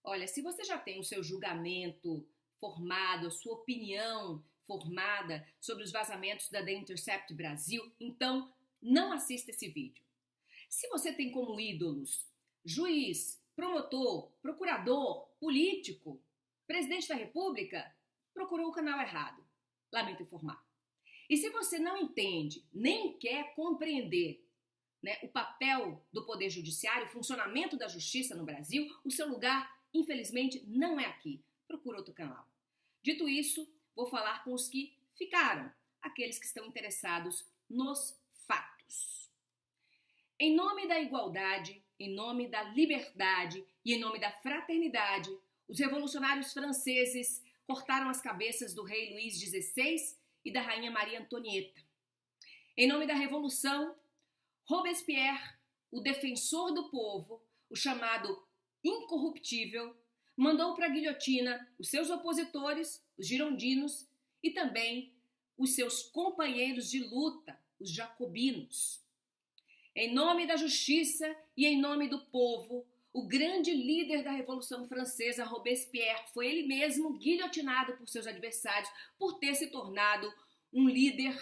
Olha, se você já tem o seu julgamento formado, a sua opinião formada sobre os vazamentos da The Intercept Brasil, então não assista esse vídeo. Se você tem como ídolos juiz, promotor, procurador, político, presidente da República, procurou o canal errado. Lamento informar. E se você não entende, nem quer compreender, o papel do Poder Judiciário, o funcionamento da justiça no Brasil, o seu lugar, infelizmente, não é aqui. Procura outro canal. Dito isso, vou falar com os que ficaram, aqueles que estão interessados nos fatos. Em nome da igualdade, em nome da liberdade e em nome da fraternidade, os revolucionários franceses cortaram as cabeças do rei Luís XVI e da rainha Maria Antonieta. Em nome da revolução, Robespierre, o defensor do povo, o chamado incorruptível, mandou para a guilhotina os seus opositores, os girondinos, e também os seus companheiros de luta, os jacobinos. Em nome da justiça e em nome do povo, o grande líder da Revolução Francesa, Robespierre, foi ele mesmo guilhotinado por seus adversários por ter se tornado um líder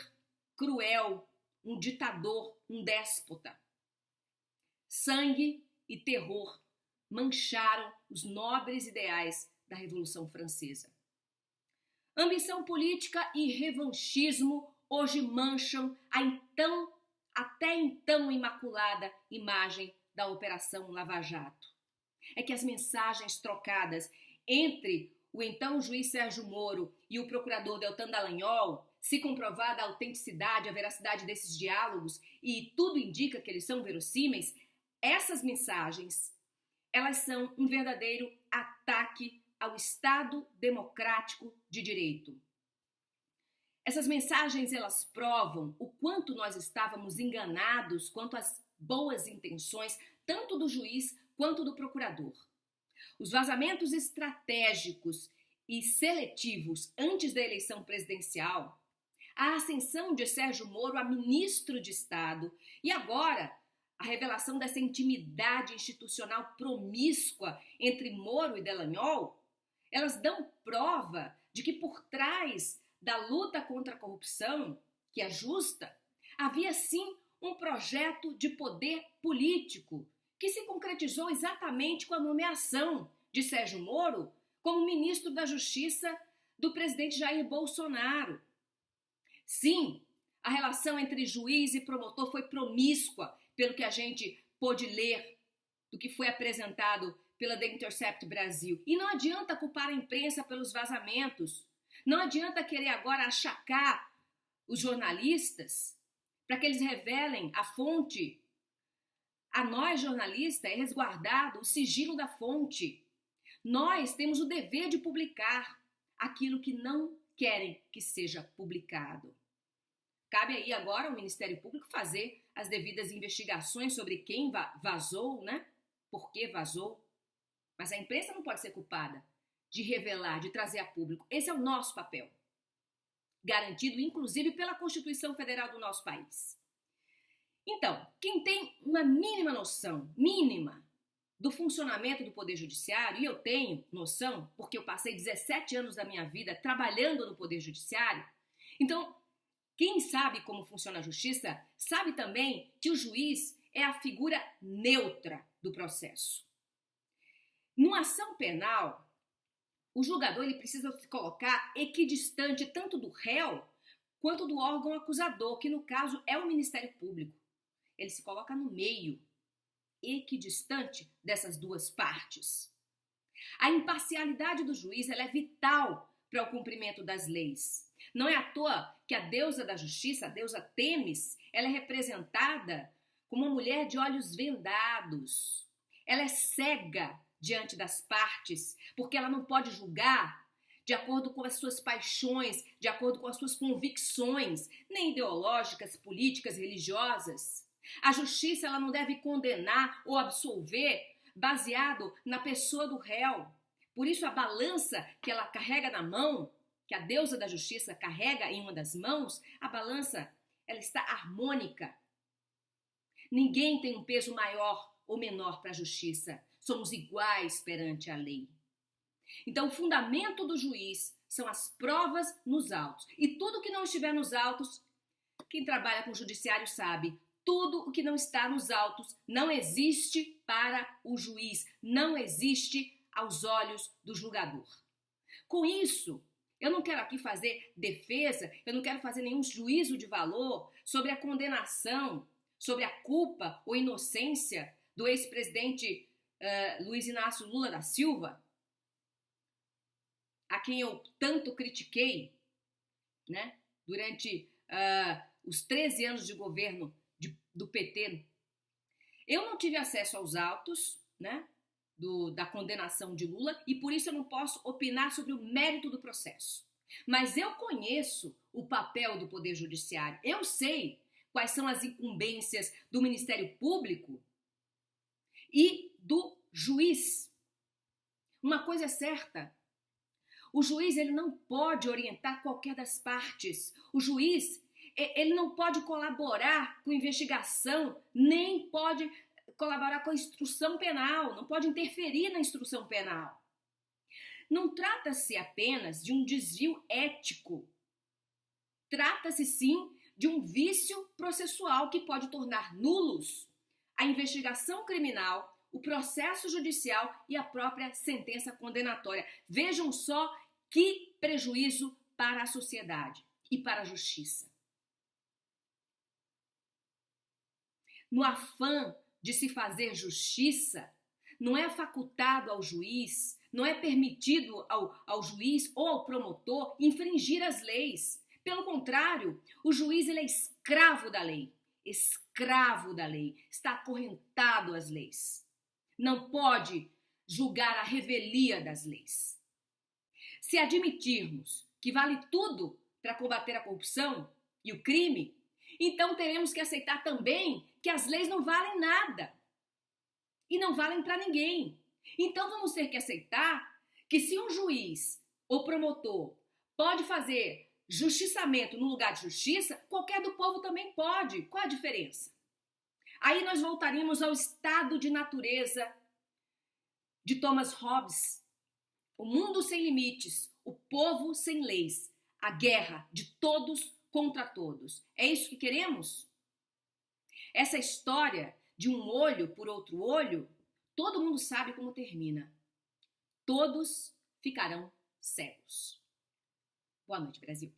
cruel, um ditador, um déspota. Sangue e terror mancharam os nobres ideais da Revolução Francesa. Ambição política e revanchismo hoje mancham a até então imaculada imagem da Operação Lava Jato. É que as mensagens trocadas entre o então juiz Sérgio Moro e o procurador Deltan Dallagnol, se comprovada a autenticidade, a veracidade desses diálogos, e tudo indica que eles são verossímeis, essas mensagens, elas são um verdadeiro ataque ao Estado democrático de direito. Essas mensagens, elas provam o quanto nós estávamos enganados quanto às boas intenções, tanto do juiz quanto do procurador. Os vazamentos estratégicos e seletivos antes da eleição presidencial, a ascensão de Sérgio Moro a ministro de Estado e agora a revelação dessa intimidade institucional promíscua entre Moro e Dallagnol, elas dão prova de que por trás da luta contra a corrupção, que é justa, havia sim um projeto de poder político que se concretizou exatamente com a nomeação de Sérgio Moro como ministro da Justiça do presidente Jair Bolsonaro. Sim, a relação entre juiz e promotor foi promíscua, pelo que a gente pôde ler do que foi apresentado pela The Intercept Brasil. E não adianta culpar a imprensa pelos vazamentos. Não adianta querer agora achacar os jornalistas para que eles revelem a fonte. A nós, jornalistas, é resguardado o sigilo da fonte. Nós temos o dever de publicar aquilo que não querem que seja publicado. Cabe aí agora ao Ministério Público fazer as devidas investigações sobre quem vazou, Por que vazou. Mas a imprensa não pode ser culpada de revelar, de trazer a público. Esse é o nosso papel, garantido inclusive pela Constituição Federal do nosso país. Então, quem tem uma mínima noção, do funcionamento do Poder Judiciário, e eu tenho noção, porque eu passei 17 anos da minha vida trabalhando no Poder Judiciário, então, quem sabe como funciona a justiça, sabe também que o juiz é a figura neutra do processo. Numa ação penal, o julgador ele precisa se colocar equidistante tanto do réu quanto do órgão acusador, que no caso é o Ministério Público. Ele se coloca no meio, equidistante dessas duas partes. A imparcialidade do juiz ela é vital para o cumprimento das leis. Não é à toa que a deusa da justiça, a deusa Têmis, ela é representada como uma mulher de olhos vendados. Ela é cega diante das partes, porque ela não pode julgar de acordo com as suas paixões, de acordo com as suas convicções, nem ideológicas, políticas, religiosas. A justiça ela não deve condenar ou absolver baseado na pessoa do réu. Por isso a balança que ela carrega na mão, que a deusa da justiça carrega em uma das mãos, a balança ela está harmônica. Ninguém tem um peso maior ou menor para a justiça. somos iguais perante a lei. Então, o fundamento do juiz são as provas nos autos. E tudo que não estiver nos autos, quem trabalha com o judiciário sabe, tudo o que não está nos autos não existe para o juiz, não existe aos olhos do julgador. Com isso, eu não quero aqui fazer defesa, eu não quero fazer nenhum juízo de valor sobre a condenação, sobre a culpa ou inocência do ex-presidente Luiz Inácio Lula da Silva, a quem eu tanto critiquei, né, durante os 13 anos de governo do PT. Eu não tive acesso aos autos, né, da condenação de Lula e por isso eu não posso opinar sobre o mérito do processo. Mas eu conheço o papel do Poder Judiciário. Eu sei quais são as incumbências do Ministério Público e do juiz. Uma coisa é certa, o juiz ele não pode orientar qualquer das partes. O juiz ele não pode colaborar com a investigação, nem pode colaborar com a instrução penal, não pode interferir na instrução penal. Não trata-se apenas de um desvio ético. Trata-se sim de um vício processual que pode tornar nulos a investigação criminal, o processo judicial e a própria sentença condenatória. Vejam só que prejuízo para a sociedade e para a justiça. No afã de se fazer justiça, não é facultado ao juiz, não é permitido ao juiz ou ao promotor infringir as leis. Pelo contrário, o juiz ele é escravo da lei, está acorrentado às leis. Não pode julgar a revelia das leis. Se admitirmos que vale tudo para combater a corrupção e o crime, então teremos que aceitar também que as leis não valem nada e não valem para ninguém. Então vamos ter que aceitar que se um juiz ou promotor pode fazer justiçamento no lugar de justiça, qualquer do povo também pode. Qual a diferença? Aí nós voltaríamos ao estado de natureza de Thomas Hobbes. O mundo sem limites, o povo sem leis, a guerra de todos contra todos. É isso que queremos? Essa história de um olho por outro olho, todo mundo sabe como termina. Todos ficarão cegos. Boa noite, Brasil.